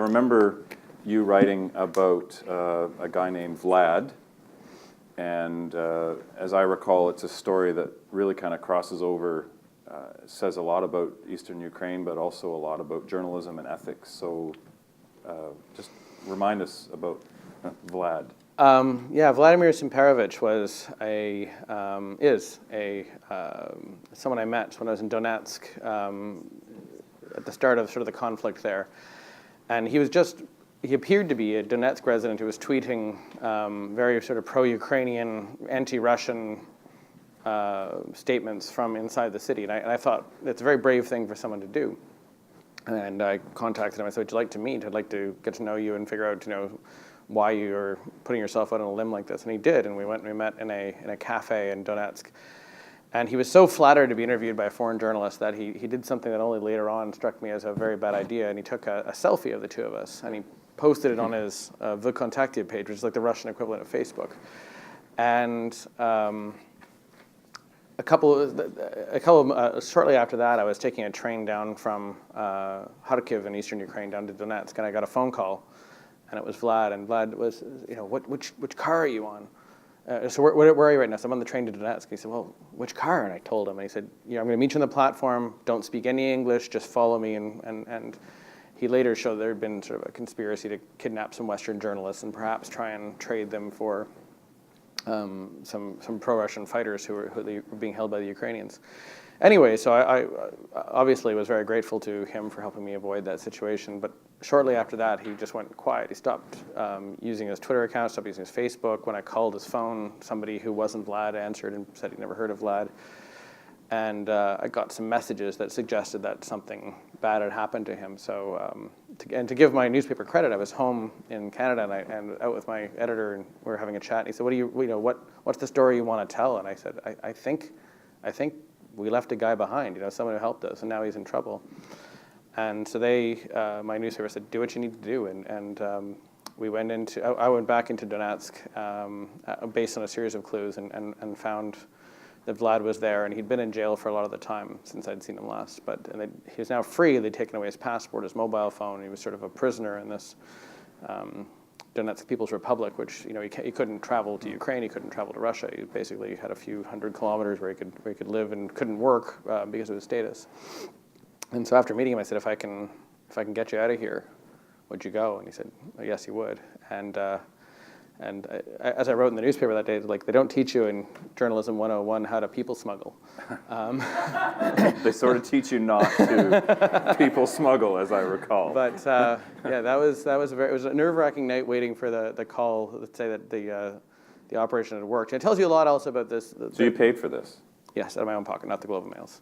remember you writing about a guy named Vlad, and as I recall, it's a story that really kind of crosses over, says a lot about Eastern Ukraine, but also a lot about journalism and ethics. So just remind us about Vlad. Yeah, Vladimir Simperovich is someone I met when I was in Donetsk at the start of sort of the conflict there, and he appeared to be a Donetsk resident who was tweeting very sort of pro-Ukrainian, anti-Russian statements from inside the city, and I thought it's a very brave thing for someone to do. And I contacted him. I said, "Would you like to meet? I'd like to get to know you and figure out, why you're putting yourself out on a limb like this." And he did, and we went and we met in a cafe in Donetsk. And he was so flattered to be interviewed by a foreign journalist that he did something that only later on struck me as a very bad idea, and he took a selfie of the two of us, and he posted it on his VKontakte page, which is like the Russian equivalent of Facebook. And shortly after that, I was taking a train down from Kharkiv in eastern Ukraine down to Donetsk, and I got a phone call. And it was Vlad, and Vlad was, which car are you on? So where are you right now? So I'm on the train to Donetsk. He said, well, which car? And I told him, and he said, I'm going to meet you on the platform. Don't speak any English. Just follow me. And he later showed there had been sort of a conspiracy to kidnap some Western journalists and perhaps try and trade them for some pro-Russian fighters who were being held by the Ukrainians. Anyway, so I obviously was very grateful to him for helping me avoid that situation. But shortly after that, he just went quiet. He stopped using his Twitter account, stopped using his Facebook. When I called his phone, somebody who wasn't Vlad answered and said he'd never heard of Vlad. And I got some messages that suggested that something bad had happened to him. So, to give my newspaper credit, I was home in Canada and out with my editor, and we were having a chat. And he said, "What's the story you want to tell?" And I said, "I think we left a guy behind, someone who helped us, and now he's in trouble." And so my newspaper said, "Do what you need to do." And I went back into Donetsk based on a series of clues and found that Vlad was there, and he'd been in jail for a lot of the time since I'd seen him last. He was now free. They'd taken away his passport, his mobile phone. He was sort of a prisoner in this Donetsk People's Republic, which he couldn't travel to Ukraine, he couldn't travel to Russia. He basically had a few hundred kilometers where he could live and couldn't work because of his status. And so after meeting him, I said, if I can get you out of here, would you go? And he said, yes, he would. And as I wrote in the newspaper that day, they don't teach you in Journalism 101 how to people smuggle. They sort of teach you not to people smuggle, as I recall. But that was it was a nerve-wracking night waiting for the call to say that the operation had worked. And it tells you a lot else about this. So you paid for this? Yes, out of my own pocket, not the Globe and Mail's.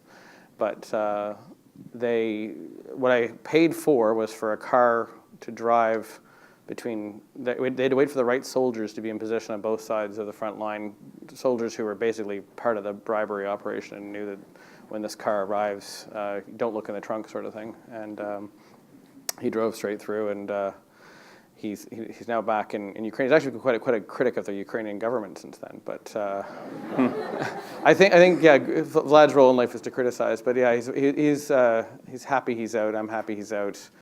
But what I paid for was for a car to drive they had to wait for the right soldiers to be in position on both sides of the front line, soldiers who were basically part of the bribery operation and knew that when this car arrives, don't look in the trunk sort of thing. And he drove straight through, and he's now back in Ukraine. He's actually been quite a critic of the Ukrainian government since then. But I think Vlad's role in life is to criticize. But yeah, he's happy he's out. I'm happy he's out.